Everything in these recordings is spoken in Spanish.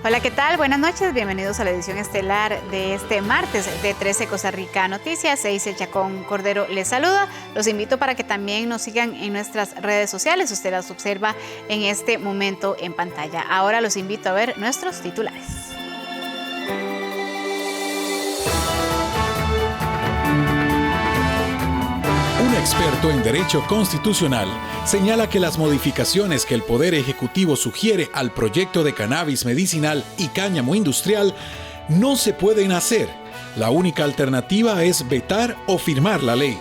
Hola, ¿qué tal? Buenas noches, bienvenidos a la edición estelar de este martes de 13 Costa Rica Noticias. Eice Chacón Cordero les saluda. Los invito para que también nos sigan en nuestras redes sociales. Usted las observa en este momento en pantalla. Ahora los invito a ver nuestros titulares. Un experto en derecho constitucional señala que las modificaciones que el Poder Ejecutivo sugiere al proyecto de cannabis medicinal y cáñamo industrial no se pueden hacer. La única alternativa es vetar o firmar la ley.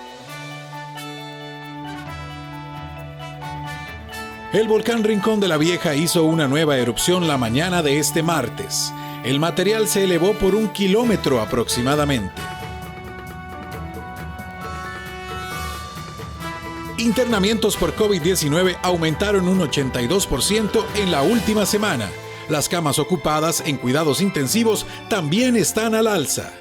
El volcán Rincón de la Vieja hizo una nueva erupción la mañana de este martes. El material se elevó por 1 kilómetro aproximadamente. Internamientos por COVID-19 aumentaron un 82% en la última semana. Las camas ocupadas en cuidados intensivos también están al alza.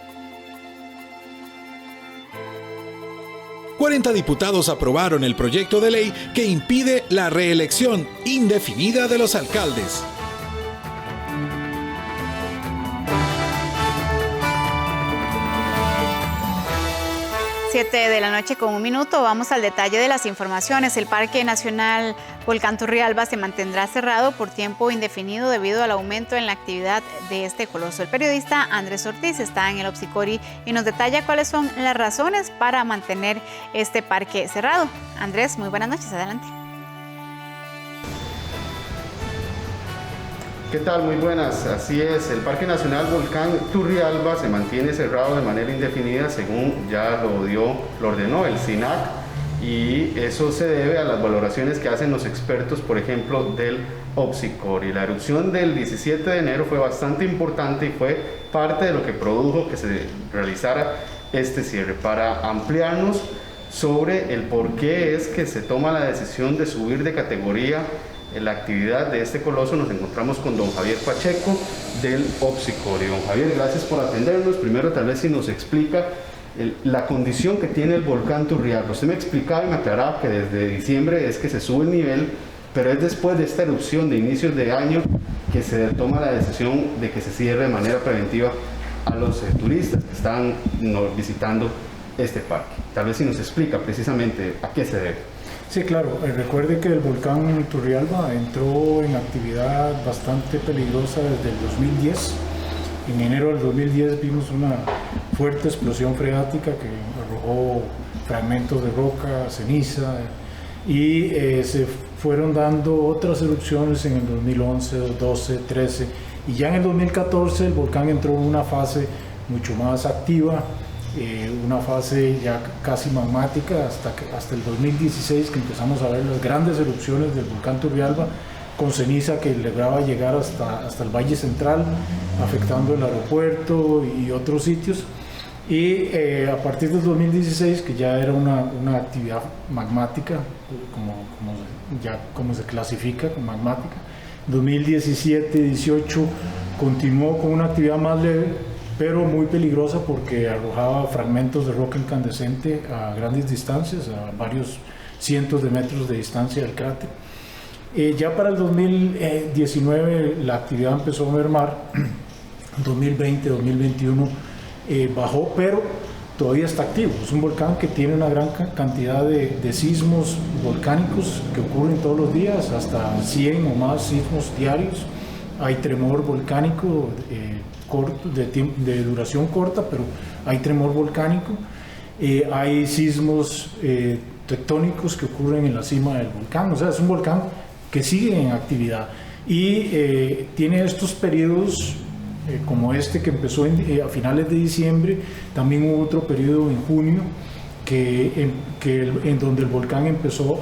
40 diputados aprobaron el proyecto de ley que impide la reelección indefinida de los alcaldes. Siete de la noche con 1 minuto. Vamos al detalle de las informaciones. El Parque Nacional Volcán Turrialba se mantendrá cerrado por tiempo indefinido debido al aumento en la actividad de este coloso. El periodista Andrés Ortiz está en el Opsicori y nos detalla cuáles son las razones para mantener este parque cerrado. Andrés, muy buenas noches. Adelante. ¿Qué tal? Muy buenas. Así es, el Parque Nacional Volcán Turrialba se mantiene cerrado de manera indefinida según ya lo ordenó el SINAC, y eso se debe a las valoraciones que hacen los expertos, por ejemplo, del Opsicori. La erupción del 17 de enero fue bastante importante y fue parte de lo que produjo que se realizara este cierre. Para ampliarnos sobre el por qué es que se toma la decisión de subir de categoría en la actividad de este coloso, nos encontramos con don Javier Pacheco del Opsicori. Don Javier, gracias por atendernos. Primero, tal vez si nos explica la condición que tiene el volcán Turrialba. Usted me explicaba y me aclaraba que desde diciembre es que se sube el nivel, pero es después de esta erupción de inicios de año que se toma la decisión de que se cierre de manera preventiva a los turistas que están visitando este parque. Tal vez si nos explica precisamente a qué se debe. Sí, claro. Recuerde que el volcán Turrialba entró en actividad bastante peligrosa desde el 2010. En enero del 2010 vimos una fuerte explosión freática que arrojó fragmentos de roca, ceniza, y se fueron dando otras erupciones en el 2011, 2012, 2013, y ya en el 2014 el volcán entró en una fase mucho más activa, una fase ya casi magmática hasta el 2016, que empezamos a ver las grandes erupciones del volcán Turrialba con ceniza que lograba llegar hasta el Valle Central, afectando el aeropuerto y otros sitios. Y a partir del 2016, que ya era una actividad magmática, como se clasifica como magmática, 2017-18 continuó con una actividad más leve, pero muy peligrosa porque arrojaba fragmentos de roca incandescente a grandes distancias, a varios cientos de metros de distancia del cráter. Ya para el 2019 la actividad empezó a mermar, 2020, 2021 bajó, pero todavía está activo. Es un volcán que tiene una gran cantidad de sismos volcánicos que ocurren todos los días, hasta 100 o más sismos diarios. Hay tremor volcánico de duración corta, pero hay tremor volcánico. Hay sismos tectónicos que ocurren en la cima del volcán. O sea, es un volcán que sigue en actividad y tiene estos periodos como este que empezó a finales de diciembre. También hubo otro periodo en junio en donde el volcán empezó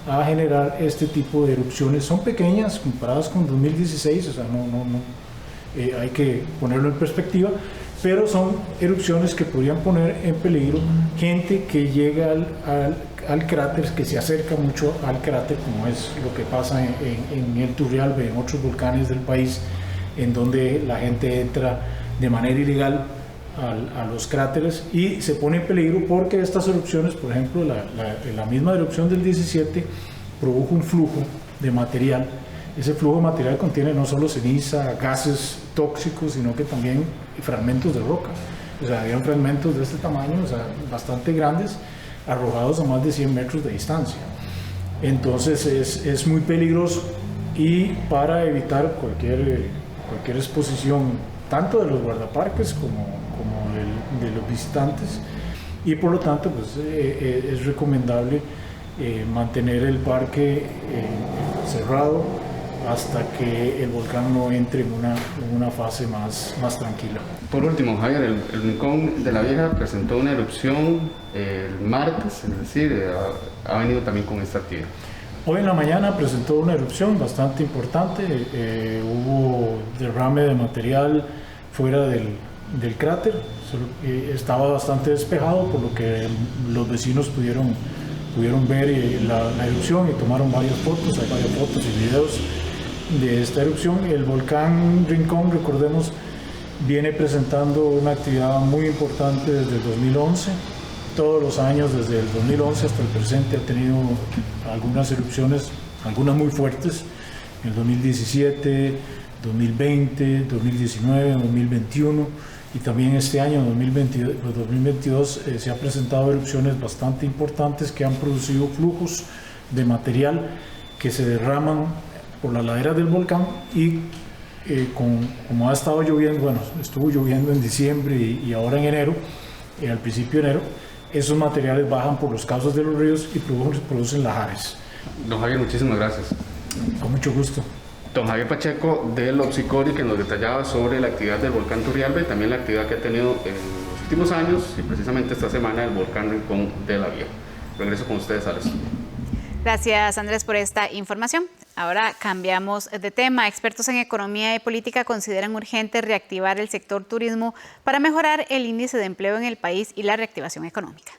a generar este tipo de erupciones. Son pequeñas comparadas con 2016, o sea, hay que ponerlo en perspectiva, pero son erupciones que podrían poner en peligro gente que llega al cráter, que se acerca mucho al cráter, como es lo que pasa en el Turrialba y en otros volcanes del país, en donde la gente entra de manera ilegal a los cráteres y se pone en peligro porque estas erupciones, por ejemplo, la misma erupción del 17 produjo un flujo de material ese flujo de material contiene no solo ceniza, gases tóxicos, sino que también fragmentos de roca. O sea, habían fragmentos de este tamaño, o sea, bastante grandes, arrojados a más de 100 metros de distancia. Entonces es muy peligroso, y para evitar cualquier exposición, tanto de los guardaparques como de los visitantes, y por lo tanto pues, es recomendable mantener el parque cerrado hasta que el volcán no entre en una fase más tranquila. Por último, Javier, el Rincón de la Vieja presentó una erupción el martes, es decir, ha venido también con esta actividad. Hoy en la mañana presentó una erupción bastante importante, hubo derrame de material fuera del cráter, estaba bastante despejado, por lo que los vecinos pudieron ver la erupción y tomaron varias fotos, hay varias fotos y videos de esta erupción. El volcán Rincón, recordemos, viene presentando una actividad muy importante desde el 2011. Todos los años, desde el 2011 hasta el presente, ha tenido algunas erupciones, algunas muy fuertes, en el 2017, 2020, 2019, 2021, y también este año, 2022, se han presentado erupciones bastante importantes que han producido flujos de material que se derraman por las laderas del volcán, y como ha estado lloviendo, bueno, estuvo lloviendo en diciembre y ahora en enero, al principio de enero, esos materiales bajan por los cauces de los ríos y producen lajares. Don Javier, muchísimas gracias. Con mucho gusto. Don Javier Pacheco del Opsicori, que nos detallaba sobre la actividad del volcán Turrialba y también la actividad que ha tenido en los últimos años y precisamente esta semana el volcán Rincón de la Vieja. Regreso con ustedes al estudio. Gracias, Andrés, por esta información. Ahora cambiamos de tema. Expertos en economía y política consideran urgente reactivar el sector turismo para mejorar el índice de empleo en el país y la reactivación económica.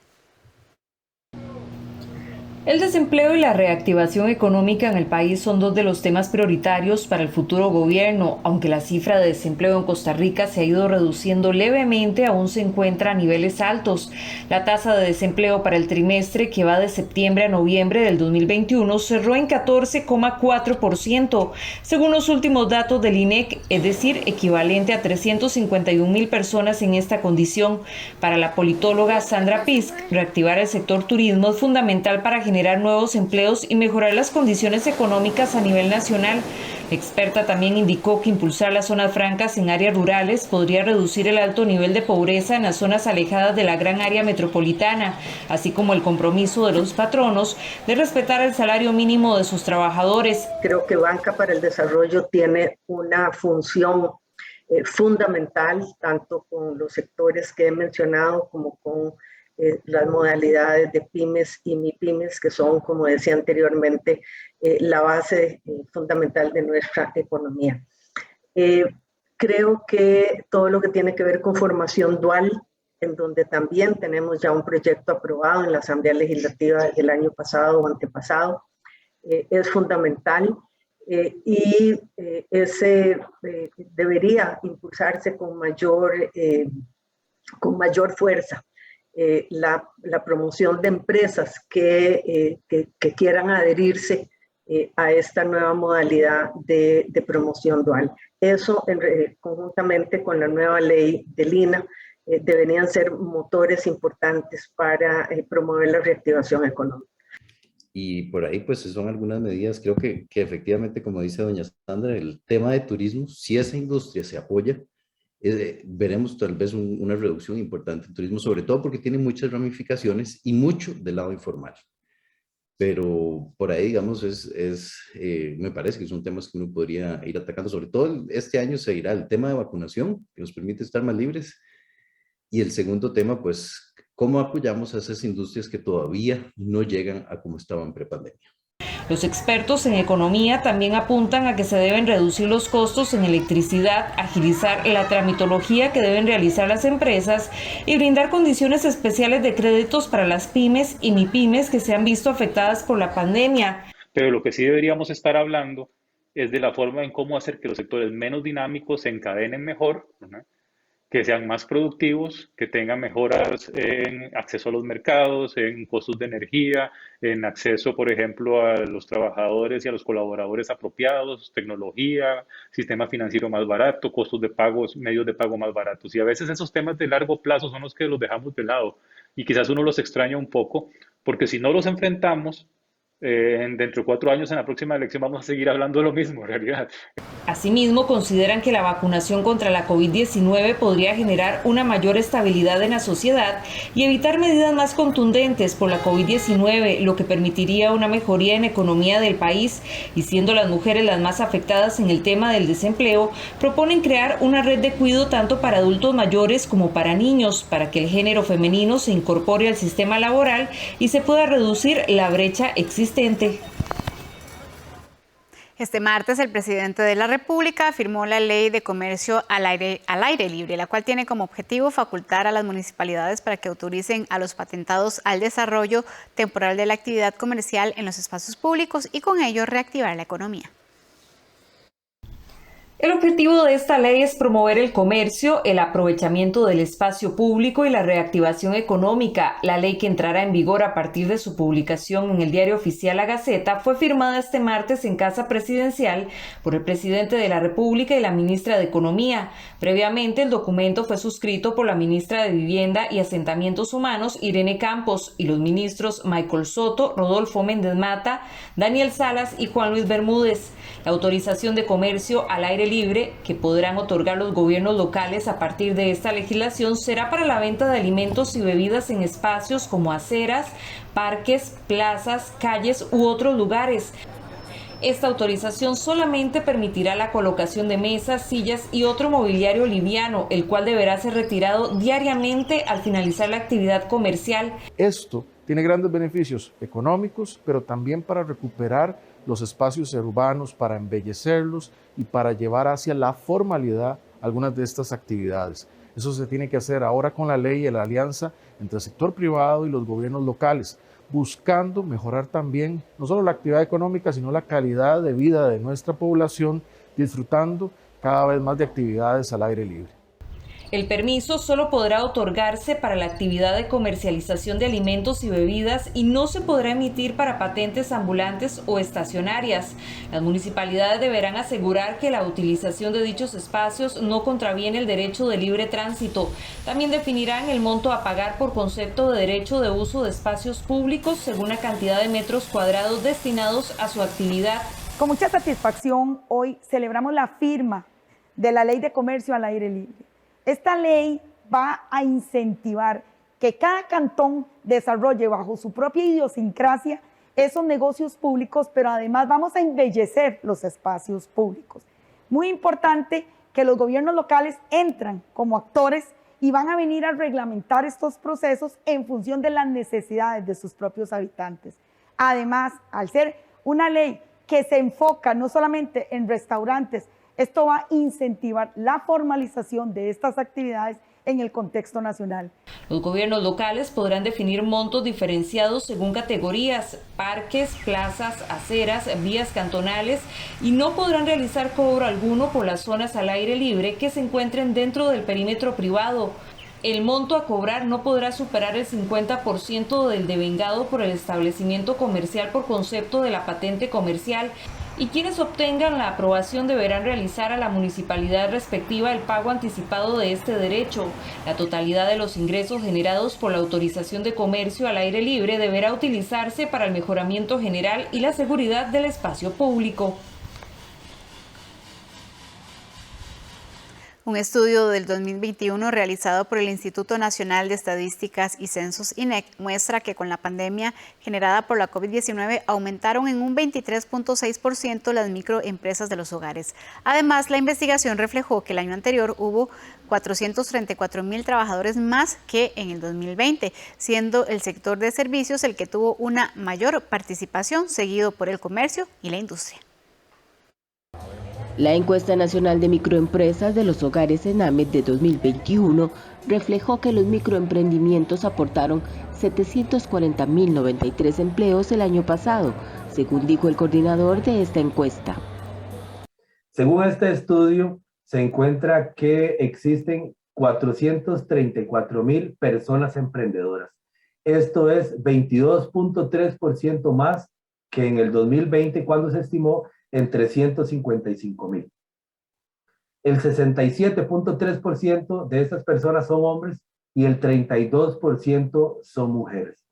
El desempleo y la reactivación económica en el país son dos de los temas prioritarios para el futuro gobierno. Aunque la cifra de desempleo en Costa Rica se ha ido reduciendo levemente, aún se encuentra a niveles altos. La tasa de desempleo para el trimestre, que va de septiembre a noviembre del 2021, cerró en 14,4%, según los últimos datos del INEC, es decir, equivalente a 351,000 personas en esta condición. Para la politóloga Sandra Pisk, reactivar el sector turismo es fundamental para generar nuevos empleos y mejorar las condiciones económicas a nivel nacional. La experta también indicó que impulsar las zonas francas en áreas rurales podría reducir el alto nivel de pobreza en las zonas alejadas de la gran área metropolitana, así como el compromiso de los patronos de respetar el salario mínimo de sus trabajadores. Creo que Banca para el Desarrollo tiene una función fundamental, tanto con los sectores que he mencionado como con las modalidades de pymes y mipymes, que son, como decía anteriormente, la base fundamental de nuestra economía. Creo que todo lo que tiene que ver con formación dual, en donde también tenemos ya un proyecto aprobado en la Asamblea Legislativa el año pasado o antepasado, es fundamental, y ese debería impulsarse con mayor fuerza. La promoción de empresas que quieran adherirse a esta nueva modalidad de promoción dual. Eso, conjuntamente con la nueva ley del INA, deberían ser motores importantes para promover la reactivación económica. Y por ahí, pues, son algunas medidas. Creo que efectivamente, como dice doña Sandra, el tema de turismo, si esa industria se apoya, veremos tal vez una reducción importante en turismo, sobre todo porque tiene muchas ramificaciones y mucho del lado informal. Pero por ahí, digamos, me parece que son temas que uno podría ir atacando. Sobre todo este año se irá el tema de vacunación, que nos permite estar más libres. Y el segundo tema, pues, ¿cómo apoyamos a esas industrias que todavía no llegan a como estaban prepandemia? Los expertos en economía también apuntan a que se deben reducir los costos en electricidad, agilizar la tramitología que deben realizar las empresas y brindar condiciones especiales de créditos para las pymes y mipymes que se han visto afectadas por la pandemia. Pero lo que sí deberíamos estar hablando es de la forma en cómo hacer que los sectores menos dinámicos se encadenen mejor, ¿verdad? que sean más productivos, que tengan mejoras en acceso a los mercados, en costos de energía, en acceso, por ejemplo, a los trabajadores y a los colaboradores apropiados, tecnología, sistema financiero más barato, costos de pagos, medios de pago más baratos. Y a veces esos temas de largo plazo son los que los dejamos de lado y quizás uno los extraña un poco, porque si no los enfrentamos, dentro de 4 años en la próxima elección vamos a seguir hablando de lo mismo, en realidad. Asimismo, consideran que la vacunación contra la COVID-19 podría generar una mayor estabilidad en la sociedad y evitar medidas más contundentes por la COVID-19, lo que permitiría una mejoría en la economía del país. Y siendo las mujeres las más afectadas en el tema del desempleo, proponen crear una red de cuidado tanto para adultos mayores como para niños, para que el género femenino se incorpore al sistema laboral y se pueda reducir la brecha existente. Este martes, el presidente de la República firmó la Ley de Comercio al aire libre, la cual tiene como objetivo facultar a las municipalidades para que autoricen a los patentados al desarrollo temporal de la actividad comercial en los espacios públicos y con ello reactivar la economía. El objetivo de esta ley es promover el comercio, el aprovechamiento del espacio público y la reactivación económica. La ley, que entrará en vigor a partir de su publicación en el Diario Oficial La Gaceta, fue firmada este martes en Casa Presidencial por el presidente de la República y la ministra de Economía. Previamente, el documento fue suscrito por la ministra de Vivienda y Asentamientos Humanos, Irene Campos, y los ministros Michael Soto, Rodolfo Méndez Mata, Daniel Salas y Juan Luis Bermúdez. La autorización de comercio al aire libre que podrán otorgar los gobiernos locales a partir de esta legislación será para la venta de alimentos y bebidas en espacios como aceras, parques, plazas, calles u otros lugares. Esta autorización solamente permitirá la colocación de mesas, sillas y otro mobiliario liviano, el cual deberá ser retirado diariamente al finalizar la actividad comercial. Esto tiene grandes beneficios económicos, pero también para recuperar los espacios urbanos, para embellecerlos y para llevar hacia la formalidad algunas de estas actividades. Eso se tiene que hacer ahora con la ley y la alianza entre el sector privado y los gobiernos locales, buscando mejorar también no solo la actividad económica, sino la calidad de vida de nuestra población, disfrutando cada vez más de actividades al aire libre. El permiso solo podrá otorgarse para la actividad de comercialización de alimentos y bebidas y no se podrá emitir para patentes ambulantes o estacionarias. Las municipalidades deberán asegurar que la utilización de dichos espacios no contraviene el derecho de libre tránsito. También definirán el monto a pagar por concepto de derecho de uso de espacios públicos según la cantidad de metros cuadrados destinados a su actividad. Con mucha satisfacción, hoy celebramos la firma de la Ley de Comercio al Aire Libre. Esta ley va a incentivar que cada cantón desarrolle bajo su propia idiosincrasia esos negocios públicos, pero además vamos a embellecer los espacios públicos. Muy importante que los gobiernos locales entran como actores y van a venir a reglamentar estos procesos en función de las necesidades de sus propios habitantes. Además, al ser una ley que se enfoca no solamente en restaurantes, esto va a incentivar la formalización de estas actividades en el contexto nacional. Los gobiernos locales podrán definir montos diferenciados según categorías, parques, plazas, aceras, vías cantonales y no podrán realizar cobro alguno por las zonas al aire libre que se encuentren dentro del perímetro privado. El monto a cobrar no podrá superar el 50% del devengado por el establecimiento comercial por concepto de la patente comercial. Y quienes obtengan la aprobación deberán realizar a la municipalidad respectiva el pago anticipado de este derecho. La totalidad de los ingresos generados por la autorización de comercio al aire libre deberá utilizarse para el mejoramiento general y la seguridad del espacio público. Un estudio del 2021 realizado por el Instituto Nacional de Estadísticas y Censos INEC muestra que con la pandemia generada por la COVID-19 aumentaron en un 23.6% las microempresas de los hogares. Además, la investigación reflejó que el año anterior hubo 434,000 trabajadores más que en el 2020, siendo el sector de servicios el que tuvo una mayor participación, seguido por el comercio y la industria. La encuesta nacional de microempresas de los hogares ENAMED de 2021 reflejó que los microemprendimientos aportaron 740.093 empleos el año pasado, según dijo el coordinador de esta encuesta. Según este estudio, se encuentra que existen 434,000 personas emprendedoras. Esto es 22.3% más que en el 2020, cuando se estimó en 355,000. El 67.3% de estas personas son hombres y el 32% son mujeres.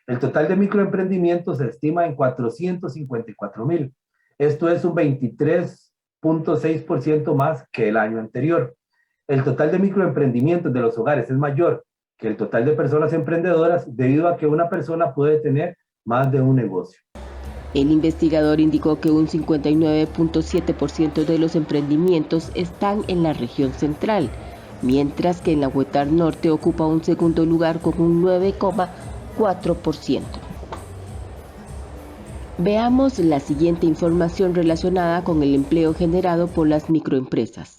El total de microemprendimientos se estima en 454,000. Esto es un 23.6% más que el año anterior. El total de microemprendimientos de los hogares es mayor que el total de personas emprendedoras debido a que una persona puede tener más de un negocio. El investigador indicó que un 59.7% de los emprendimientos están en la región central, mientras que en la Huetar Norte ocupa un segundo lugar con un 9,4%. Veamos la siguiente información relacionada con el empleo generado por las microempresas.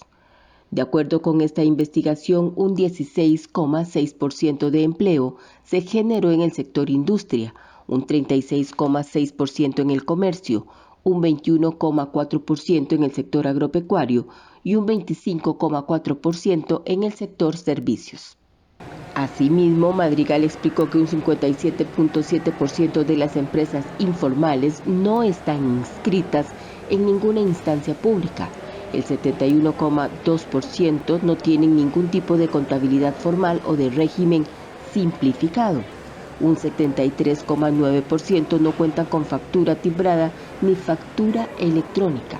De acuerdo con esta investigación, un 16,6% de empleo se generó en el sector industria, un 36,6% en el comercio, un 21,4% en el sector agropecuario y un 25,4% en el sector servicios. Asimismo, Madrigal explicó que un 57.7% de las empresas informales no están inscritas en ninguna instancia pública. El 71,2% no tienen ningún tipo de contabilidad formal o de régimen simplificado. Un 73,9% no cuentan con factura timbrada ni factura electrónica.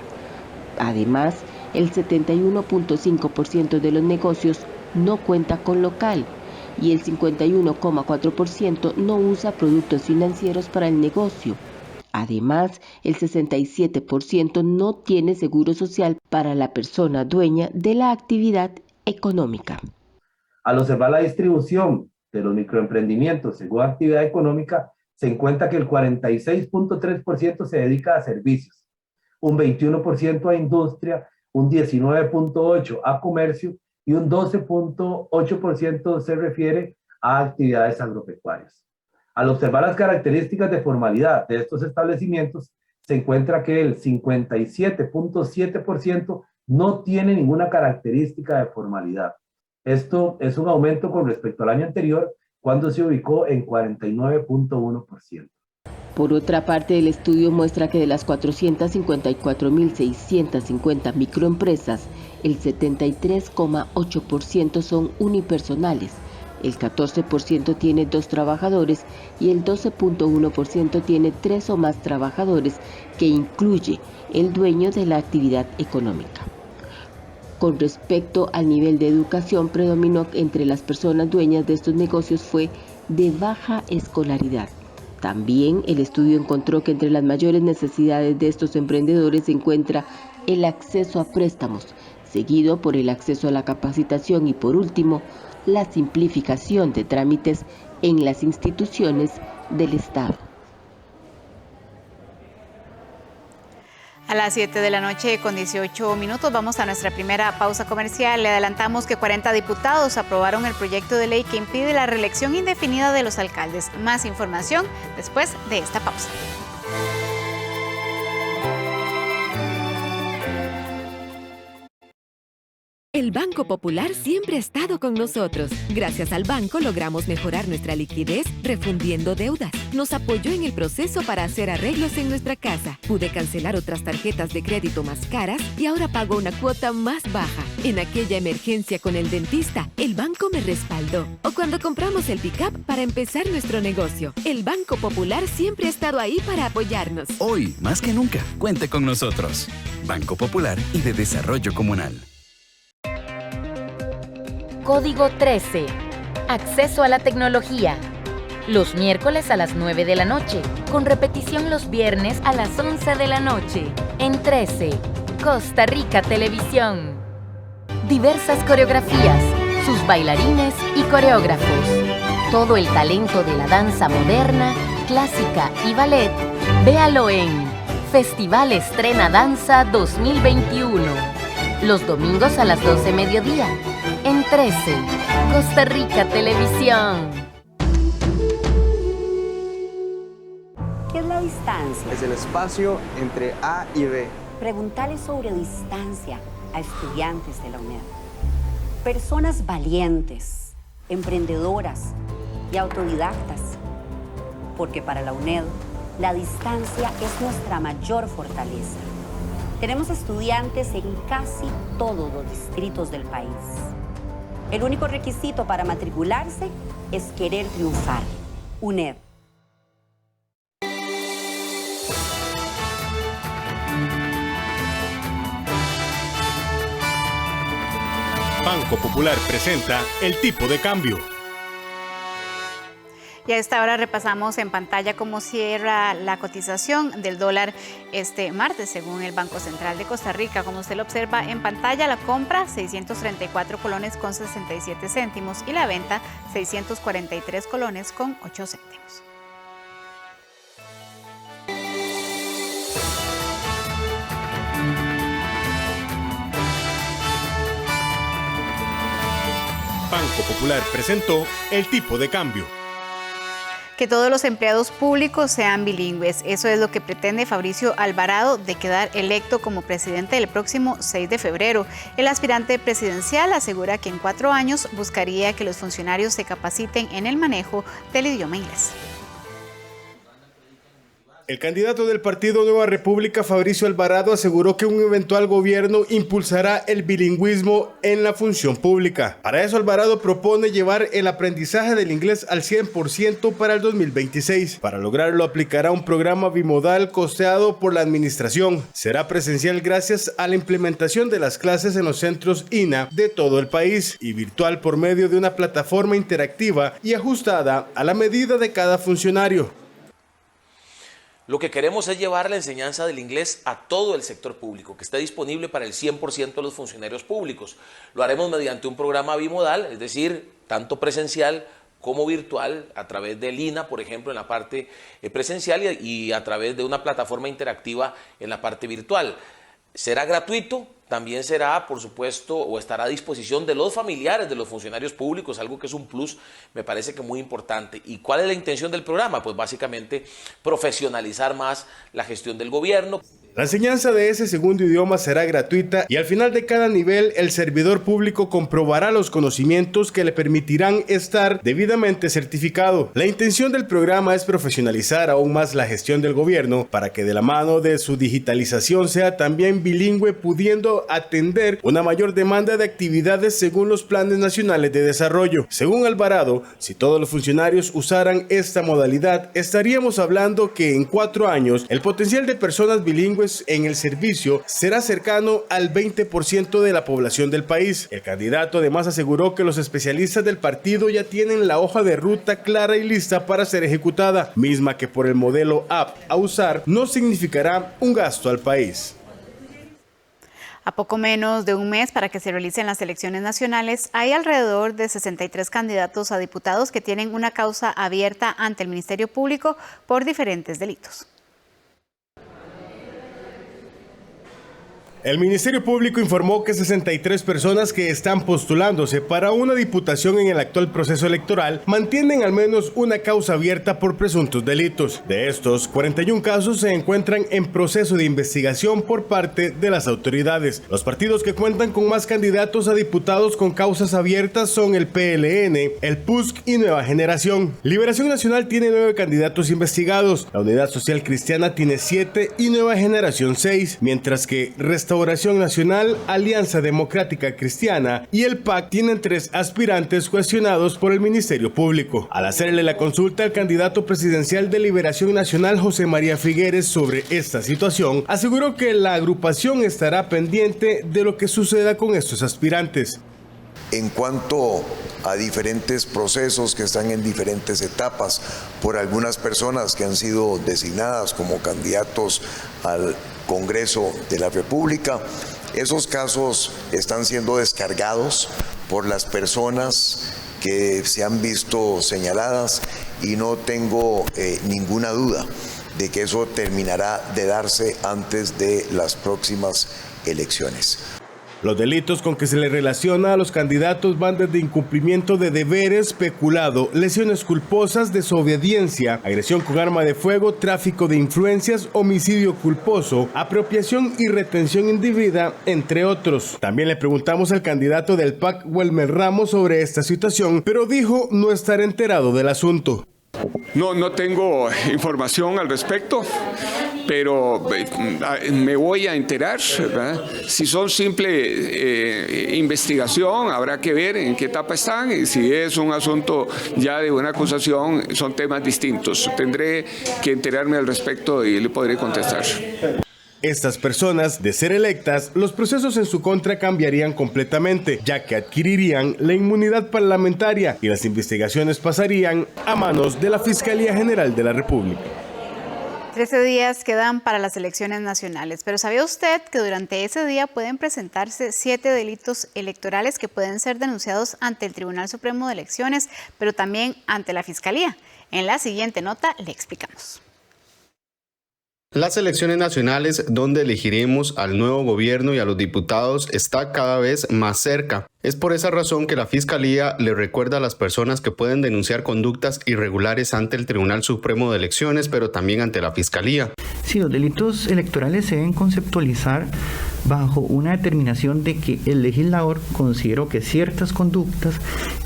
Además, el 71.5% de los negocios no cuenta con local y el 51,4% no usa productos financieros para el negocio. Además, el 67% no tiene seguro social para la persona dueña de la actividad económica. Al observar la distribución de los microemprendimientos según actividad económica, se encuentra que el 46.3% se dedica a servicios, un 21% a industria, un 19.8% a comercio y un 12.8% se refiere a actividades agropecuarias. Al observar las características de formalidad de estos establecimientos, se encuentra que el 57.7% no tiene ninguna característica de formalidad. Esto es un aumento con respecto al año anterior, cuando se ubicó en 49.1%. Por otra parte, el estudio muestra que de las 454.650 microempresas, el 73,8% son unipersonales, el 14% tiene 2 trabajadores y el 12.1% tiene 3 o más trabajadores, que incluye el dueño de la actividad económica. Con respecto al nivel de educación, predominó entre las personas dueñas de estos negocios fue de baja escolaridad. También el estudio encontró que entre las mayores necesidades de estos emprendedores se encuentra el acceso a préstamos, seguido por el acceso a la capacitación y, por último, la simplificación de trámites en las instituciones del Estado. A las 7 de la noche con 18 minutos vamos a nuestra primera pausa comercial. Le adelantamos que 40 diputados aprobaron el proyecto de ley que impide la reelección indefinida de los alcaldes. Más información después de esta pausa. El Banco Popular siempre ha estado con nosotros. Gracias al banco logramos mejorar nuestra liquidez refundiendo deudas. Nos apoyó en el proceso para hacer arreglos en nuestra casa. Pude cancelar otras tarjetas de crédito más caras y ahora pago una cuota más baja. En aquella emergencia con el dentista, el banco me respaldó. O cuando compramos el pick-up para empezar nuestro negocio. El Banco Popular siempre ha estado ahí para apoyarnos. Hoy, más que nunca, cuente con nosotros. Banco Popular y de Desarrollo Comunal. Código 13. Acceso a la tecnología. Los miércoles a las 9 de la noche, con repetición los viernes a las 11 de la noche. En 13. Costa Rica Televisión. Diversas coreografías, sus bailarines y coreógrafos. Todo el talento de la danza moderna, clásica y ballet. Véalo en Festival Estrena Danza 2021. Los domingos a las 12 mediodía. En 13, Costa Rica Televisión. ¿Qué es la distancia? Es el espacio entre A y B. Preguntale sobre distancia a estudiantes de la UNED. Personas valientes, emprendedoras y autodidactas, porque para la UNED la distancia es nuestra mayor fortaleza. Tenemos estudiantes en casi todos los distritos del país. El único requisito para matricularse es querer triunfar. UNED. Banco Popular presenta el tipo de cambio. Y a esta hora repasamos en pantalla cómo cierra la cotización del dólar este martes, según el Banco Central de Costa Rica. Como usted lo observa en pantalla, la compra 634 colones con 67 céntimos y la venta 643 colones con 8 céntimos. Banco Popular presentó el tipo de cambio. Que todos los empleados públicos sean bilingües. Eso es lo que pretende Fabricio Alvarado de quedar electo como presidente el próximo 6 de febrero. El aspirante presidencial asegura que en 4 años buscaría que los funcionarios se capaciten en el manejo del idioma inglés. El candidato del partido Nueva República, Fabricio Alvarado, aseguró que un eventual gobierno impulsará el bilingüismo en la función pública. Para eso, Alvarado propone llevar el aprendizaje del inglés al 100% para el 2026. Para lograrlo, aplicará un programa bimodal costeado por la administración. Será presencial gracias a la implementación de las clases en los centros INA de todo el país y virtual por medio de una plataforma interactiva y ajustada a la medida de cada funcionario. Lo que queremos es llevar la enseñanza del inglés a todo el sector público, que esté disponible para el 100% de los funcionarios públicos. Lo haremos mediante un programa bimodal, es decir, tanto presencial como virtual, a través del INA, por ejemplo, en la parte presencial y a través de una plataforma interactiva en la parte virtual. Será gratuito, también será, por supuesto, o estará a disposición de los familiares de los funcionarios públicos, algo que es un plus, me parece que muy importante. ¿Y cuál es la intención del programa? Pues básicamente profesionalizar más la gestión del gobierno. La enseñanza de ese segundo idioma será gratuita y al final de cada nivel el servidor público comprobará los conocimientos que le permitirán estar debidamente certificado. La intención del programa es profesionalizar aún más la gestión del gobierno para que de la mano de su digitalización sea también bilingüe, pudiendo atender una mayor demanda de actividades según los planes nacionales de desarrollo. Según Alvarado, si todos los funcionarios usaran esta modalidad, estaríamos hablando que en 4 años el potencial de personas bilingües en el servicio será cercano al 20% de la población del país. El candidato además aseguró que los especialistas del partido ya tienen la hoja de ruta clara y lista para ser ejecutada, misma que por el modelo app a usar no significará un gasto al país. A poco menos de un mes para que se realicen las elecciones nacionales, hay alrededor de 63 candidatos a diputados que tienen una causa abierta ante el Ministerio Público por diferentes delitos. El Ministerio Público informó que 63 personas que están postulándose para una diputación en el actual proceso electoral mantienen al menos una causa abierta por presuntos delitos. De estos, 41 casos se encuentran en proceso de investigación por parte de las autoridades. Los partidos que cuentan con más candidatos a diputados con causas abiertas son el PLN, el PUSC y Nueva Generación. Liberación Nacional tiene 9 candidatos investigados, la Unidad Social Cristiana tiene 7 y Nueva Generación 6, mientras que Restauración Nacional, Alianza Democrática Cristiana y el PAC tienen 3 aspirantes cuestionados por el Ministerio Público. Al hacerle la consulta al candidato presidencial de Liberación Nacional, José María Figueres, sobre esta situación, aseguró que la agrupación estará pendiente de lo que suceda con estos aspirantes. En cuanto a diferentes procesos que están en diferentes etapas por algunas personas que han sido designadas como candidatos al Congreso de la República, esos casos están siendo descargados por las personas que se han visto señaladas y no tengo ninguna duda de que eso terminará de darse antes de las próximas elecciones. Los delitos con que se le relaciona a los candidatos van desde incumplimiento de deberes, peculado, lesiones culposas, desobediencia, agresión con arma de fuego, tráfico de influencias, homicidio culposo, apropiación y retención indebida, entre otros. También le preguntamos al candidato del PAC, Wilmer Ramos, sobre esta situación, pero dijo no estar enterado del asunto. No tengo información al respecto, pero me voy a enterar, ¿verdad? Si son simple investigación, habrá que ver en qué etapa están, y si es un asunto ya de una acusación, son temas distintos. Tendré que enterarme al respecto y le podré contestar. Estas personas, de ser electas, los procesos en su contra cambiarían completamente, ya que adquirirían la inmunidad parlamentaria y las investigaciones pasarían a manos de la Fiscalía General de la República. 13 días quedan para las elecciones nacionales, pero ¿sabía usted que durante ese día pueden presentarse 7 delitos electorales que pueden ser denunciados ante el Tribunal Supremo de Elecciones, pero también ante la Fiscalía? En la siguiente nota le explicamos. Las elecciones nacionales, donde elegiremos al nuevo gobierno y a los diputados, está cada vez más cerca. Es por esa razón que la Fiscalía le recuerda a las personas que pueden denunciar conductas irregulares ante el Tribunal Supremo de Elecciones, pero también ante la Fiscalía. Sí, los delitos electorales se deben conceptualizar bajo una determinación de que el legislador consideró que ciertas conductas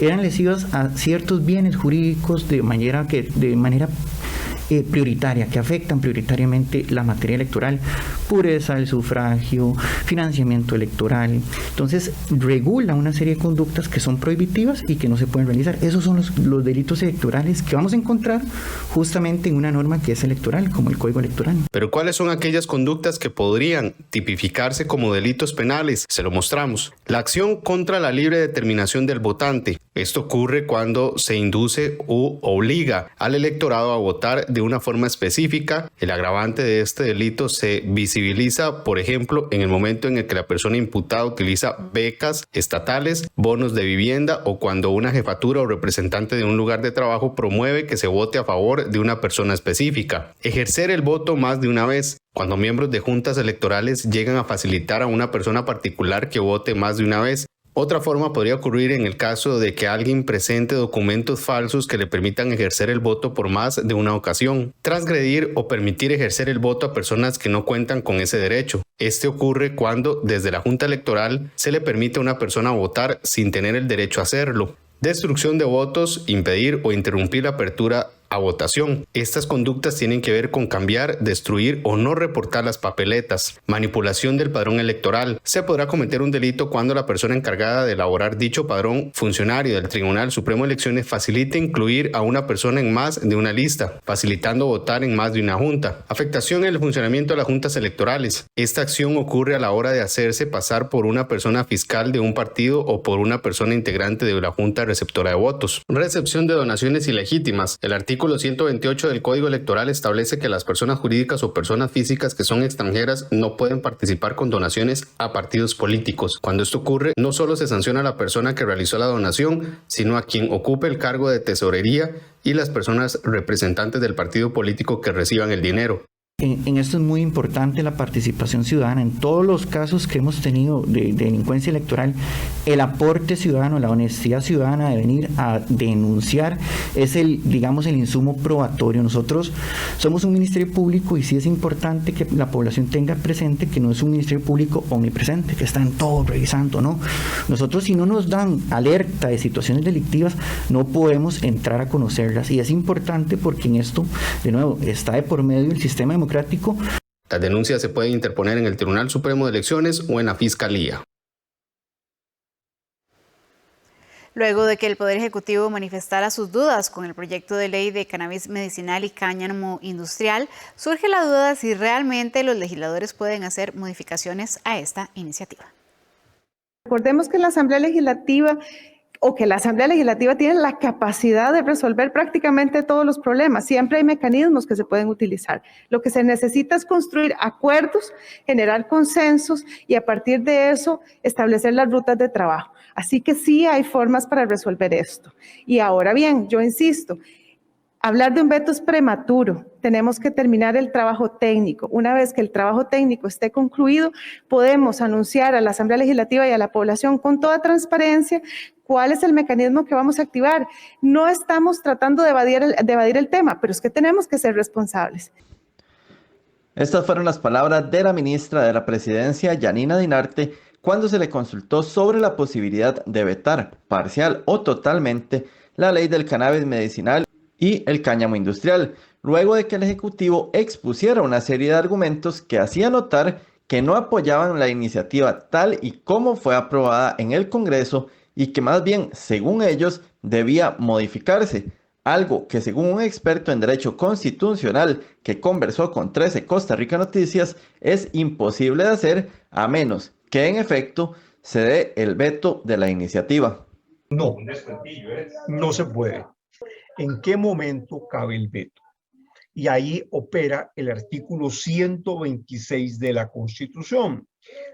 eran lesivas a ciertos bienes jurídicos de manera prioritaria, que afectan prioritariamente la materia electoral, pureza del sufragio, financiamiento electoral. Entonces regula una serie de conductas que son prohibitivas y que no se pueden realizar. Esos son los delitos electorales que vamos a encontrar justamente en una norma que es electoral, como el Código Electoral. Pero ¿cuáles son aquellas conductas que podrían tipificarse como delitos penales? Se lo mostramos. La acción contra la libre determinación del votante. Esto ocurre cuando se induce u obliga al electorado a votar de una forma específica. El agravante de este delito se visibiliza, por ejemplo, en el momento en el que la persona imputada utiliza becas estatales, bonos de vivienda, o cuando una jefatura o representante de un lugar de trabajo promueve que se vote a favor de una persona específica. Ejercer el voto más de una vez. Cuando miembros de juntas electorales llegan a facilitar a una persona particular que vote más de una vez. Otra forma podría ocurrir en el caso de que alguien presente documentos falsos que le permitan ejercer el voto por más de una ocasión. Transgredir o permitir ejercer el voto a personas que no cuentan con ese derecho. Este ocurre cuando desde la Junta Electoral se le permite a una persona votar sin tener el derecho a hacerlo. Destrucción de votos, impedir o interrumpir la apertura a votación. Estas conductas tienen que ver con cambiar, destruir o no reportar las papeletas. Manipulación del padrón electoral. Se podrá cometer un delito cuando la persona encargada de elaborar dicho padrón, funcionario del Tribunal Supremo de Elecciones, facilite incluir a una persona en más de una lista, facilitando votar en más de una junta. Afectación en el funcionamiento de las juntas electorales. Esta acción ocurre a la hora de hacerse pasar por una persona fiscal de un partido o por una persona integrante de la junta receptora de votos. Recepción de donaciones ilegítimas. El artículo 128 del Código Electoral establece que las personas jurídicas o personas físicas que son extranjeras no pueden participar con donaciones a partidos políticos. Cuando esto ocurre, no solo se sanciona a la persona que realizó la donación, sino a quien ocupe el cargo de tesorería y las personas representantes del partido político que reciban el dinero. En esto es muy importante la participación ciudadana. En todos los casos que hemos tenido de delincuencia electoral, el aporte ciudadano, la honestidad ciudadana de venir a denunciar es el insumo probatorio. Nosotros somos un ministerio público y sí es importante que la población tenga presente que no es un ministerio público omnipresente, que está en todo revisando, ¿no? Nosotros, si no nos dan alerta de situaciones delictivas, no podemos entrar a conocerlas, y es importante porque en esto, de nuevo, está de por medio el sistema democrático. Las denuncias se pueden interponer en el Tribunal Supremo de Elecciones o en la Fiscalía. Luego de que el Poder Ejecutivo manifestara sus dudas con el proyecto de ley de cannabis medicinal y cáñamo industrial, surge la duda de si realmente los legisladores pueden hacer modificaciones a esta iniciativa. Recordemos que la Asamblea Legislativa tiene la capacidad de resolver prácticamente todos los problemas. Siempre hay mecanismos que se pueden utilizar. Lo que se necesita es construir acuerdos, generar consensos y a partir de eso establecer las rutas de trabajo. Así que sí hay formas para resolver esto. Y ahora bien, yo insisto, Hablar de un veto es prematuro. Tenemos que terminar el trabajo técnico. Una vez que el trabajo técnico esté concluido, podemos anunciar a la Asamblea Legislativa y a la población con toda transparencia cuál es el mecanismo que vamos a activar. No estamos tratando de evadir el tema, pero es que tenemos que ser responsables. Estas fueron las palabras de la ministra de la Presidencia, Yanina Dinarte, cuando se le consultó sobre la posibilidad de vetar parcial o totalmente la ley del cannabis medicinal y el cáñamo industrial, luego de que el Ejecutivo expusiera una serie de argumentos que hacía notar que no apoyaban la iniciativa tal y como fue aprobada en el Congreso y que más bien, según ellos, debía modificarse, algo que según un experto en Derecho Constitucional que conversó con 13 Costa Rica Noticias, es imposible de hacer a menos que en efecto se dé el veto de la iniciativa. No, no se puede. ¿En qué momento cabe el veto? Y ahí opera el artículo 126 de la Constitución.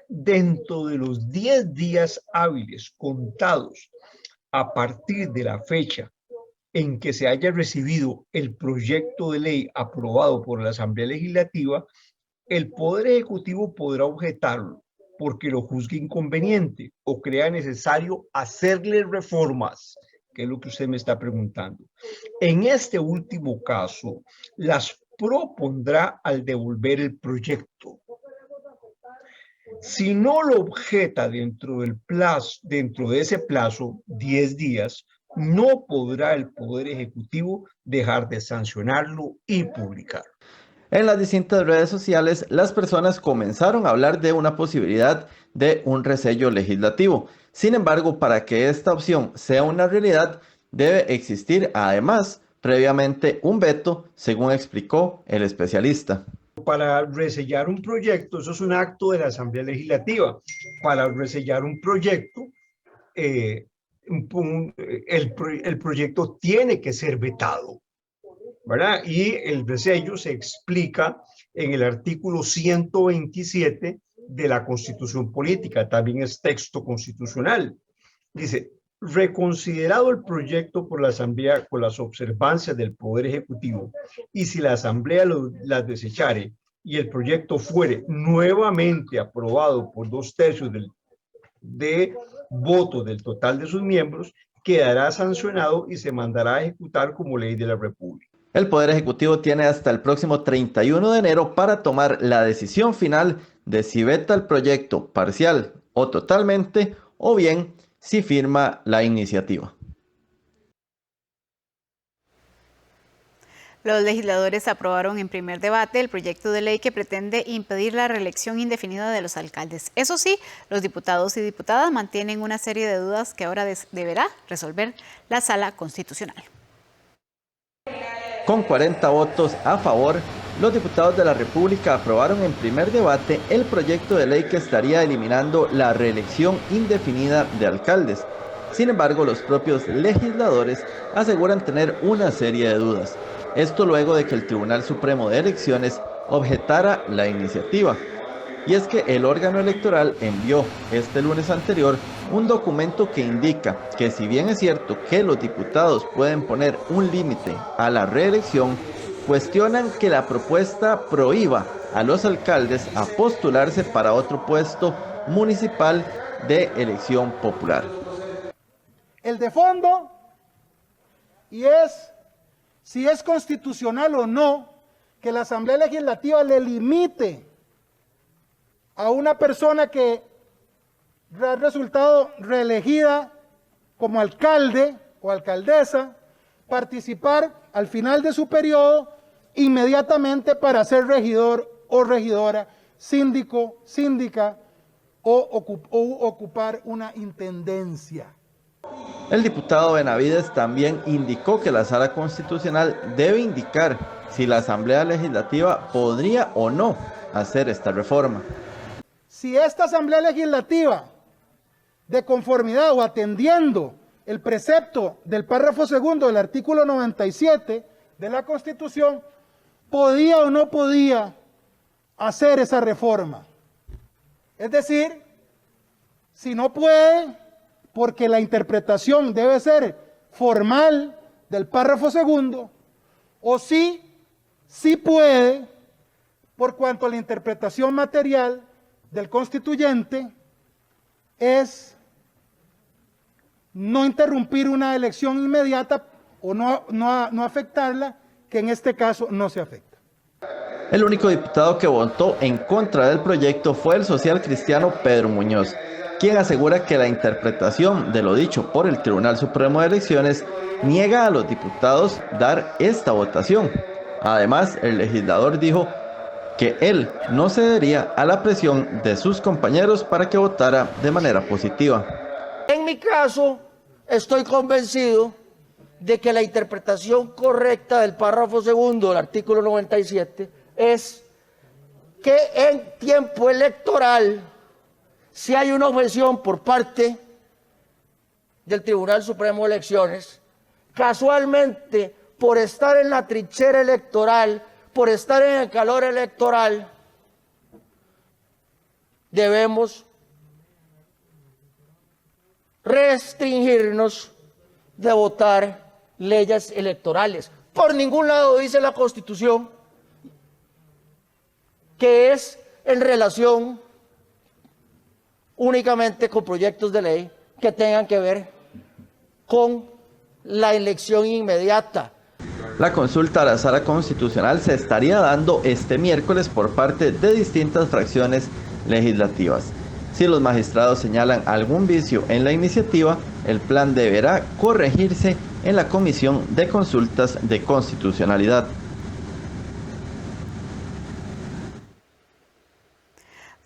Dentro de los 10 días hábiles contados a partir de la fecha en que se haya recibido el proyecto de ley aprobado por la Asamblea Legislativa, el Poder Ejecutivo podrá objetarlo porque lo juzgue inconveniente o crea necesario hacerle reformas, que es lo que usted me está preguntando. En este último caso, las propondrá al devolver el proyecto. Si no lo objeta dentro de ese plazo, 10 días, no podrá el Poder Ejecutivo dejar de sancionarlo y publicarlo. En las distintas redes sociales, las personas comenzaron a hablar de una posibilidad de un resello legislativo. Sin embargo, para que esta opción sea una realidad, debe existir además previamente un veto, según explicó el especialista. Para resellar un proyecto, eso es un acto de la Asamblea Legislativa. Para resellar un proyecto, el proyecto tiene que ser vetado, ¿verdad? Y el resello se explica en el artículo 127 de la Constitución Política, también es texto constitucional. Dice, reconsiderado el proyecto por la Asamblea con las observancias del Poder Ejecutivo, y si la Asamblea las desechare y el proyecto fuere nuevamente aprobado por 2/3 de votos del total de sus miembros, quedará sancionado y se mandará a ejecutar como ley de la República. El Poder Ejecutivo tiene hasta el próximo 31 de enero para tomar la decisión final de si veta el proyecto parcial o totalmente, o bien si firma la iniciativa. Los legisladores aprobaron en primer debate el proyecto de ley que pretende impedir la reelección indefinida de los alcaldes. Eso sí, los diputados y diputadas mantienen una serie de dudas que ahora deberá resolver la Sala Constitucional. Con 40 votos a favor, los diputados de la República aprobaron en primer debate el proyecto de ley que estaría eliminando la reelección indefinida de alcaldes. Sin embargo, los propios legisladores aseguran tener una serie de dudas. Esto luego de que el Tribunal Supremo de Elecciones objetara la iniciativa. Y es que el órgano electoral envió este lunes anterior un documento que indica que si bien es cierto que los diputados pueden poner un límite a la reelección, cuestionan que la propuesta prohíba a los alcaldes a postularse para otro puesto municipal de elección popular. El de fondo, y es si es constitucional o no que la Asamblea Legislativa le limite a una persona que ha resultado reelegida como alcalde o alcaldesa participar al final de su periodo inmediatamente para ser regidor o regidora, síndico, síndica o ocupar una intendencia. El diputado Benavides también indicó que la Sala Constitucional debe indicar si la Asamblea Legislativa podría o no hacer esta reforma. Si esta Asamblea Legislativa, de conformidad o atendiendo el precepto del párrafo segundo del artículo 97 de la Constitución, podía o no podía hacer esa reforma. Es decir, si no puede, porque la interpretación debe ser formal del párrafo segundo, o sí puede, por cuanto la interpretación material del constituyente es no interrumpir una elección inmediata o no afectarla, que en este caso no se afecta. El único diputado que votó en contra del proyecto fue el social cristiano Pedro Muñoz, quien asegura que la interpretación de lo dicho por el Tribunal Supremo de Elecciones niega a los diputados dar esta votación. Además, el legislador dijo que él no cedería a la presión de sus compañeros para que votara de manera positiva. En mi caso, estoy convencido de que la interpretación correcta del párrafo segundo del artículo 97 es que en tiempo electoral, si hay una objeción por parte del Tribunal Supremo de Elecciones, casualmente por estar en la trinchera electoral, por estar en el calor electoral, debemos restringirnos de votar leyes electorales. Por ningún lado dice la Constitución que es en relación únicamente con proyectos de ley que tengan que ver con la elección inmediata. La consulta a la Sala Constitucional se estaría dando este miércoles por parte de distintas fracciones legislativas. Si los magistrados señalan algún vicio en la iniciativa, el plan deberá corregirse en la Comisión de Consultas de Constitucionalidad.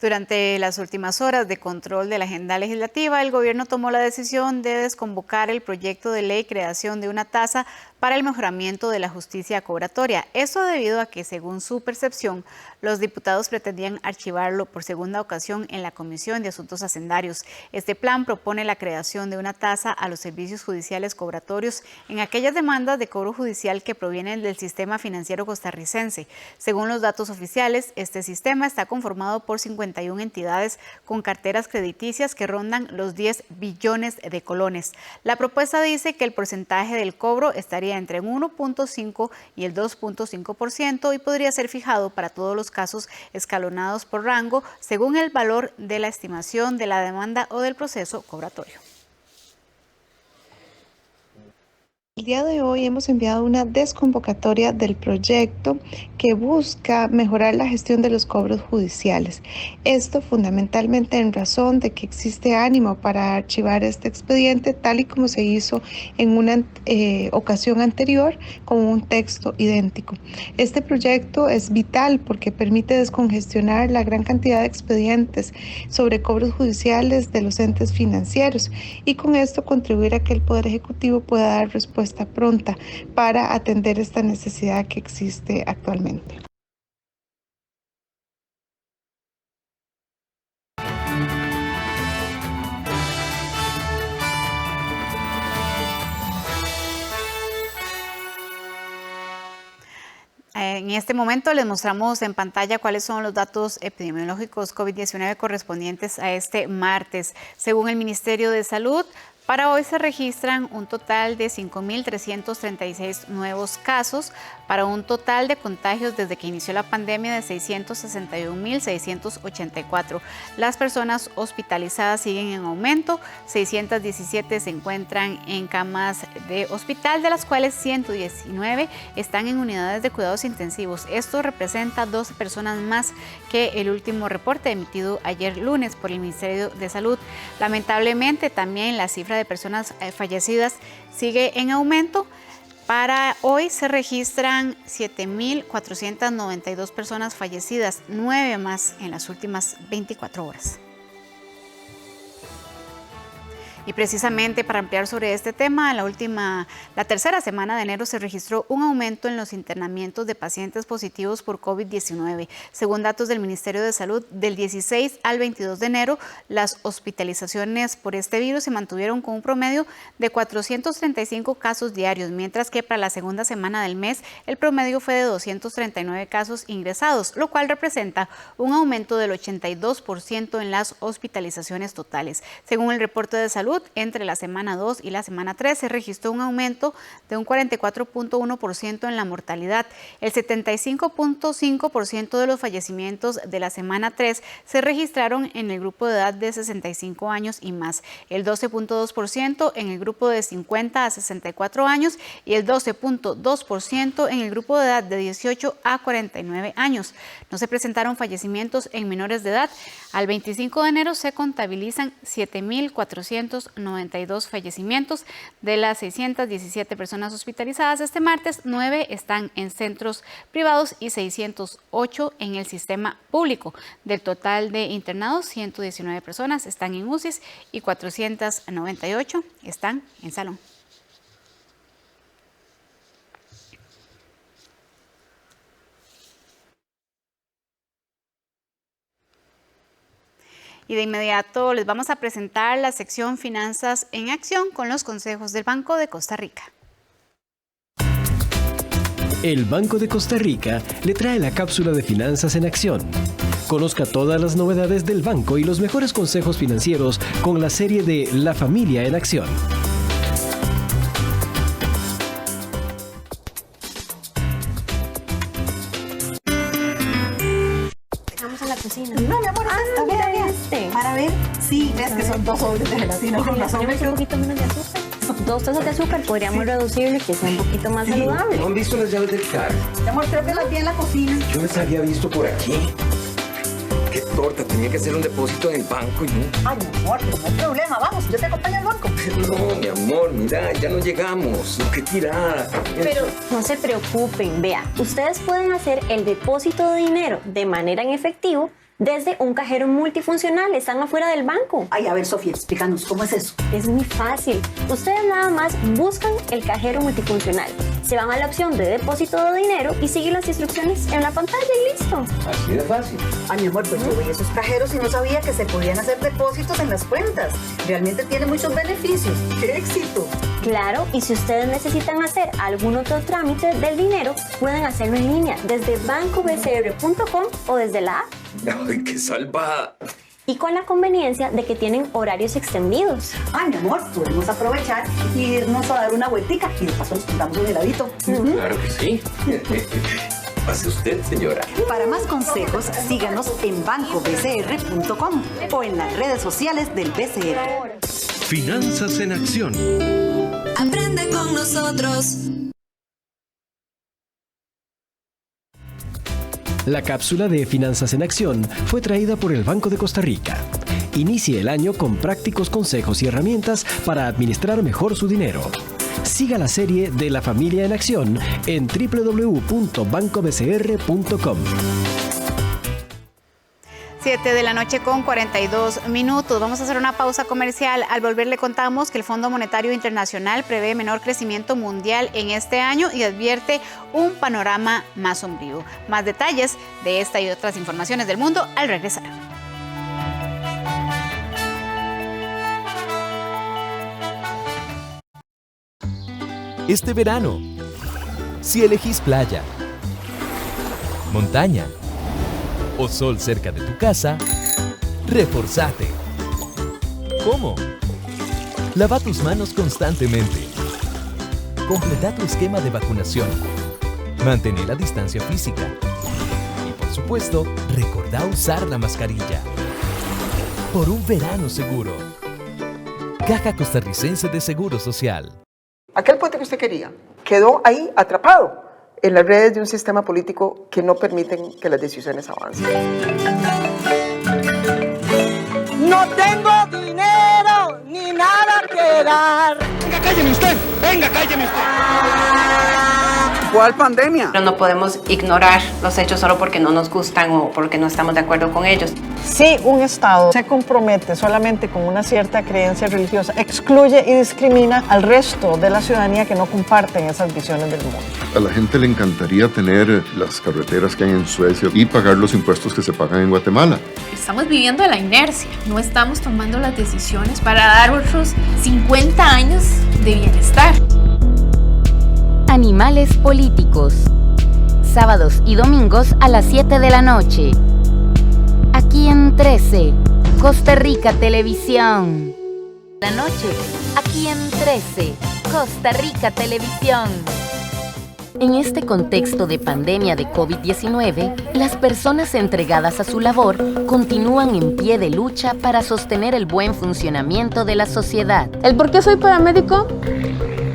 Durante las últimas horas de control de la agenda legislativa, el gobierno tomó la decisión de desconvocar el proyecto de ley creación de una tasa para el mejoramiento de la justicia cobratoria. Esto debido a que, según su percepción, los diputados pretendían archivarlo por segunda ocasión en la Comisión de Asuntos Hacendarios. Este plan propone la creación de una tasa a los servicios judiciales cobratorios en aquellas demandas de cobro judicial que provienen del sistema financiero costarricense. Según los datos oficiales, este sistema está conformado por 51 entidades con carteras crediticias que rondan los 10 billones de colones. La propuesta dice que el porcentaje del cobro estaría entre un 1.5 y el 2.5% y podría ser fijado para todos los casos escalonados por rango según el valor de la estimación de la demanda o del proceso cobratorio. El día de hoy hemos enviado una desconvocatoria del proyecto que busca mejorar la gestión de los cobros judiciales. Esto fundamentalmente en razón de que existe ánimo para archivar este expediente tal y como se hizo en una ocasión anterior con un texto idéntico. Este proyecto es vital porque permite descongestionar la gran cantidad de expedientes sobre cobros judiciales de los entes financieros y con esto contribuir a que el Poder Ejecutivo pueda dar respuesta pronta para atender esta necesidad que existe actualmente. En este momento les mostramos en pantalla cuáles son los datos epidemiológicos COVID-19 correspondientes a este martes. Según el Ministerio de Salud, para hoy se registran un total de 5.336 nuevos casos, para un total de contagios desde que inició la pandemia de 661.684. Las personas hospitalizadas siguen en aumento, 617 se encuentran en camas de hospital, de las cuales 119 están en unidades de cuidados intensivos. Esto representa 12 personas más que el último reporte emitido ayer lunes por el Ministerio de Salud. Lamentablemente también la cifra de personas fallecidas sigue en aumento. Para hoy se registran 7.492 personas fallecidas, 9 más en las últimas 24 horas. Y precisamente para ampliar sobre este tema, la tercera semana de enero se registró un aumento en los internamientos de pacientes positivos por COVID-19. Según datos del Ministerio de Salud, del 16 al 22 de enero, las hospitalizaciones por este virus se mantuvieron con un promedio de 435 casos diarios, mientras que para la segunda semana del mes el promedio fue de 239 casos ingresados, lo cual representa un aumento del 82% en las hospitalizaciones totales. Según el reporte de salud, salud, entre la semana 2 y la semana 3 se registró un aumento de un 44.1% en la mortalidad. El 75.5% de los fallecimientos de la semana 3 se registraron en el grupo de edad de 65 años y más, el 12.2% en el grupo de 50 a 64 años y el 12.2% en el grupo de edad de 18 a 49 años. No se presentaron fallecimientos en menores de edad. Al 25 de enero se contabilizan 7.492 fallecimientos. De las 617 personas hospitalizadas este martes, 9 están en centros privados y 608 en el sistema público. Del total de internados, 119 personas están en UCIs y 498 están en salón. Y de inmediato les vamos a presentar la sección Finanzas en Acción con los consejos del Banco de Costa Rica. El Banco de Costa Rica le trae la cápsula de Finanzas en Acción. Conozca todas las novedades del banco y los mejores consejos financieros con la serie de La Familia en Acción. No, mi amor, mira este. Para ver, sí, ves que son 2 sobres de gelatina con razón. Un poquito menos de azúcar. 2 tazas de azúcar podríamos reducirlo y que sea un poquito más saludable. ¿No han visto las llaves del carro? Mi amor, creo que las vi en la cocina. Yo las había visto por aquí. Qué torta, tenía que hacer un depósito en el banco y no. Ay, mi amor, pero no hay problema, vamos, yo te acompaño al banco. No, mi amor, mira, ya no llegamos. Qué tirada. Pero no se preocupen, vea, ustedes pueden hacer el depósito de dinero de manera en efectivo desde un cajero multifuncional, están afuera del banco. Ay, a ver, Sofía, explícanos, ¿cómo es eso? Es muy fácil. Ustedes nada más buscan el cajero multifuncional, se van a la opción de depósito de dinero y siguen las instrucciones en la pantalla y listo. Así de fácil. Ay, mi amor, pues yo veía esos cajeros y no sabía que se podían hacer depósitos en las cuentas. Realmente tiene muchos beneficios. ¡Qué éxito! Claro, y si ustedes necesitan hacer algún otro trámite del dinero, pueden hacerlo en línea desde bancobcr.com o desde la app. ¡Ay, qué salvada! Y con la conveniencia de que tienen horarios extendidos. Ay, mi amor, podemos aprovechar y irnos a dar una vueltica y de paso nos compramos un heladito. Claro que sí. Pase usted, señora. Para más consejos, síganos en bancobcr.com o en las redes sociales del BCR. Finanzas en Acción. Aprende con nosotros. La cápsula de Finanzas en Acción fue traída por el Banco de Costa Rica. Inicie el año con prácticos consejos y herramientas para administrar mejor su dinero. Siga la serie de La Familia en Acción en www.bancobcr.com. 7 de la noche con 42 minutos. Vamos a hacer una pausa comercial. Al volver le contamos que el Fondo Monetario Internacional prevé menor crecimiento mundial en este año y advierte un panorama más sombrío. Más detalles de esta y otras informaciones del mundo al regresar. Este verano, si elegís playa, montaña o sol cerca de tu casa, reforzate. ¿Cómo? Lava tus manos constantemente. Completa tu esquema de vacunación. Mantén la distancia física. Y por supuesto, recordá usar la mascarilla. Por un verano seguro. Caja Costarricense de Seguro Social. Aquel puente que usted quería quedó ahí atrapado en las redes de un sistema político que no permiten que las decisiones avancen. No tengo dinero ni nada que dar. ¡Venga, cálleme usted! ¡Venga, cálleme usted! ¿Cuál pandemia? Pero no podemos ignorar los hechos solo porque no nos gustan o porque no estamos de acuerdo con ellos. Si un Estado se compromete solamente con una cierta creencia religiosa, excluye y discrimina al resto de la ciudadanía que no comparten esas visiones del mundo. A la gente le encantaría tener las carreteras que hay en Suecia y pagar los impuestos que se pagan en Guatemala. Estamos viviendo de la inercia, no estamos tomando las decisiones para dar otros 50 años de bienestar. Animales políticos. Sábados y domingos a las 7 de la noche. Aquí en 13, Costa Rica Televisión. La noche, aquí en 13, Costa Rica Televisión. En este contexto de pandemia de COVID-19, las personas entregadas a su labor continúan en pie de lucha para sostener el buen funcionamiento de la sociedad. ¿El por qué soy paramédico?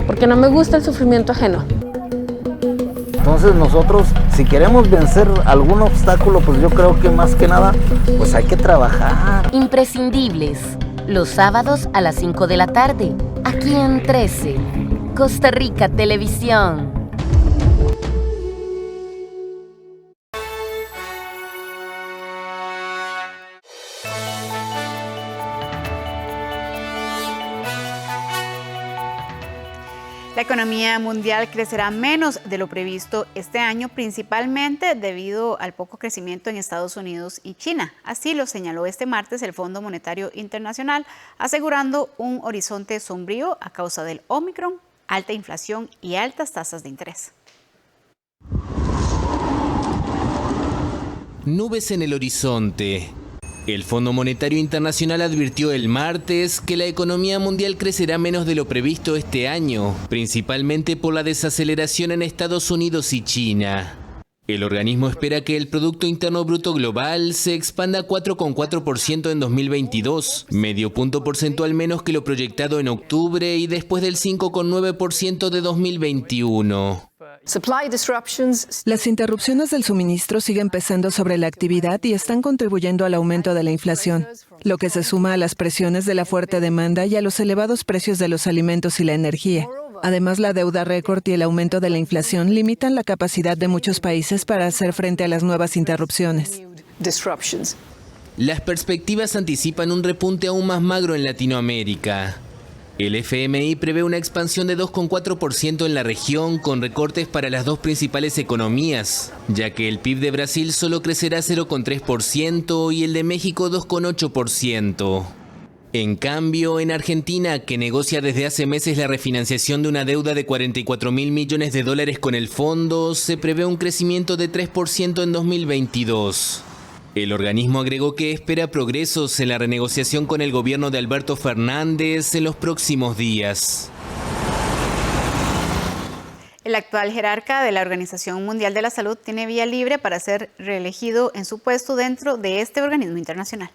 Porque no me gusta el sufrimiento ajeno. Entonces nosotros, si queremos vencer algún obstáculo, pues yo creo que más que nada, pues hay que trabajar. Imprescindibles, los sábados a las 5 de la tarde, aquí en 13, Costa Rica Televisión. La economía mundial crecerá menos de lo previsto este año, principalmente debido al poco crecimiento en Estados Unidos y China. Así lo señaló este martes el Fondo Monetario Internacional, asegurando un horizonte sombrío a causa del Ómicron, alta inflación y altas tasas de interés. Nubes en el horizonte. El Fondo Monetario Internacional advirtió el martes que la economía mundial crecerá menos de lo previsto este año, principalmente por la desaceleración en Estados Unidos y China. El organismo espera que el Producto Interno Bruto Global se expanda 4,4% en 2022, medio punto porcentual menos que lo proyectado en octubre y después del 5,9% de 2021. Las interrupciones del suministro siguen pesando sobre la actividad y están contribuyendo al aumento de la inflación, lo que se suma a las presiones de la fuerte demanda y a los elevados precios de los alimentos y la energía. Además, la deuda récord y el aumento de la inflación limitan la capacidad de muchos países para hacer frente a las nuevas interrupciones. Las perspectivas anticipan un repunte aún más magro en Latinoamérica. El FMI prevé una expansión de 2,4% en la región, con recortes para las dos principales economías, ya que el PIB de Brasil solo crecerá 0,3% y el de México 2,8%. En cambio, en Argentina, que negocia desde hace meses la refinanciación de una deuda de $44.000 millones con el fondo, se prevé un crecimiento de 3% en 2022. El organismo agregó que espera progresos en la renegociación con el gobierno de Alberto Fernández en los próximos días. El actual jerarca de la Organización Mundial de la Salud tiene vía libre para ser reelegido en su puesto dentro de este organismo internacional.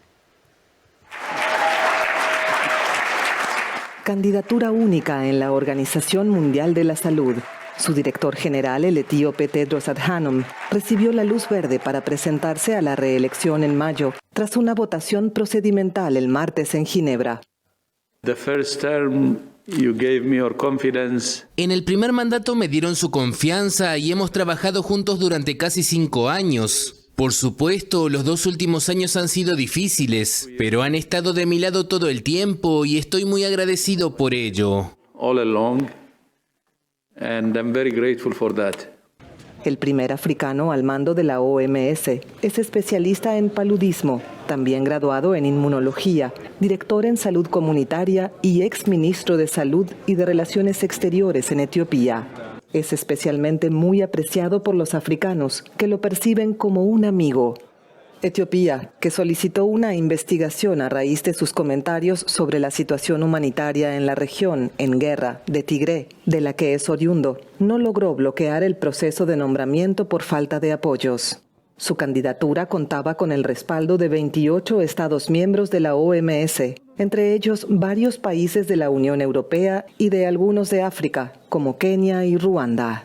Candidatura única en la Organización Mundial de la Salud. Su director general, el etíope Tedros Adhanom, recibió la luz verde para presentarse a la reelección en mayo, tras una votación procedimental el martes en Ginebra. En el primer mandato me dieron su confianza y hemos trabajado juntos durante casi 5 años. Por supuesto, los 2 últimos años han sido difíciles, pero han estado de mi lado todo el tiempo y estoy muy agradecido por ello. And I'm very grateful for that. El primer africano al mando de la OMS es especialista en paludismo, también graduado en inmunología, director en salud comunitaria y exministro de Salud y de Relaciones Exteriores en Etiopía. Es especialmente muy apreciado por los africanos, que lo perciben como un amigo. Etiopía, que solicitó una investigación a raíz de sus comentarios sobre la situación humanitaria en la región en guerra de Tigré, de la que es oriundo, no logró bloquear el proceso de nombramiento por falta de apoyos. Su candidatura contaba con el respaldo de 28 Estados miembros de la OMS, entre ellos varios países de la Unión Europea y de algunos de África, como Kenia y Ruanda.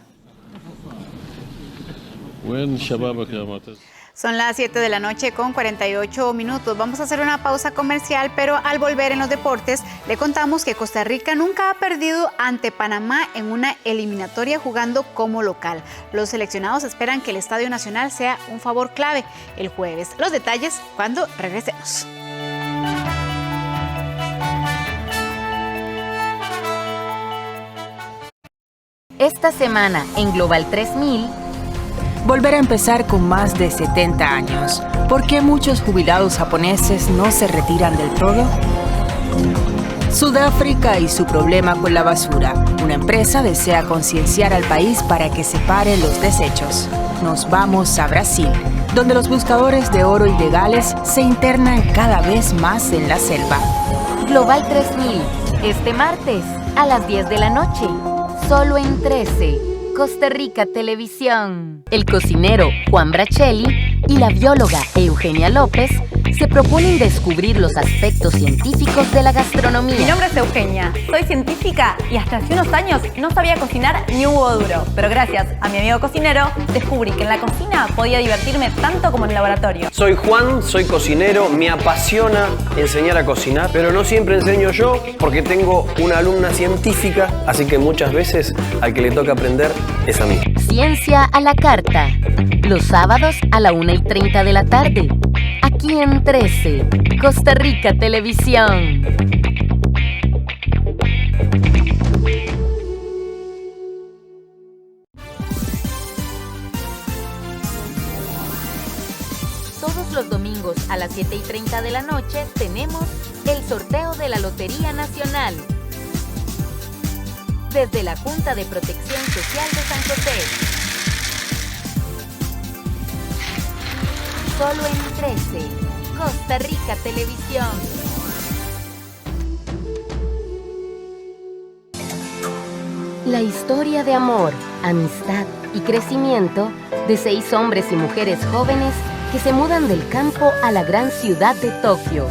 Son las 7 de la noche con 48 minutos. Vamos a hacer una pausa comercial, pero al volver en los deportes, le contamos que Costa Rica nunca ha perdido ante Panamá en una eliminatoria jugando como local. Los seleccionados esperan que el Estadio Nacional sea un favor clave el jueves. Los detalles cuando regresemos. Esta semana en Global 3000... volver a empezar con más de 70 años. ¿Por qué muchos jubilados japoneses no se retiran del todo? Sudáfrica y su problema con la basura. Una empresa desea concienciar al país para que separe los desechos. Nos vamos a Brasil, donde los buscadores de oro ilegales se internan cada vez más en la selva. Global 3000, este martes a las 10 de la noche, solo en 13, Costa Rica Televisión. El cocinero Juan Brachelli y la bióloga Eugenia López se proponen descubrir los aspectos científicos de la gastronomía. Mi nombre es Eugenia, soy científica y hasta hace unos años no sabía cocinar ni un huevo duro. Pero gracias a mi amigo cocinero descubrí que en la cocina podía divertirme tanto como en el laboratorio. Soy Juan, soy cocinero, me apasiona enseñar a cocinar, pero no siempre enseño yo porque tengo una alumna científica, así que muchas veces al que le toca aprender es a mí. Ciencia a la carta, los sábados a la 1:30 de la tarde. Aquí en 13, Costa Rica Televisión. Todos los domingos a las 7:30 de la noche tenemos el sorteo de la Lotería Nacional. Desde la Junta de Protección Social de San José. Solo en 13, Costa Rica Televisión. La historia de amor, amistad y crecimiento de 6 hombres y mujeres jóvenes que se mudan del campo a la gran ciudad de Tokio,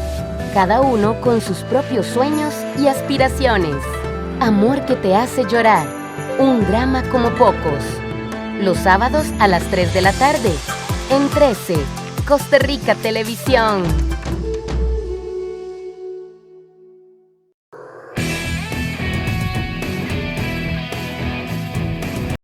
cada uno con sus propios sueños y aspiraciones. Amor que te hace llorar, un drama como pocos. Los sábados a las 3 de la tarde, en 13, Costa Rica Televisión.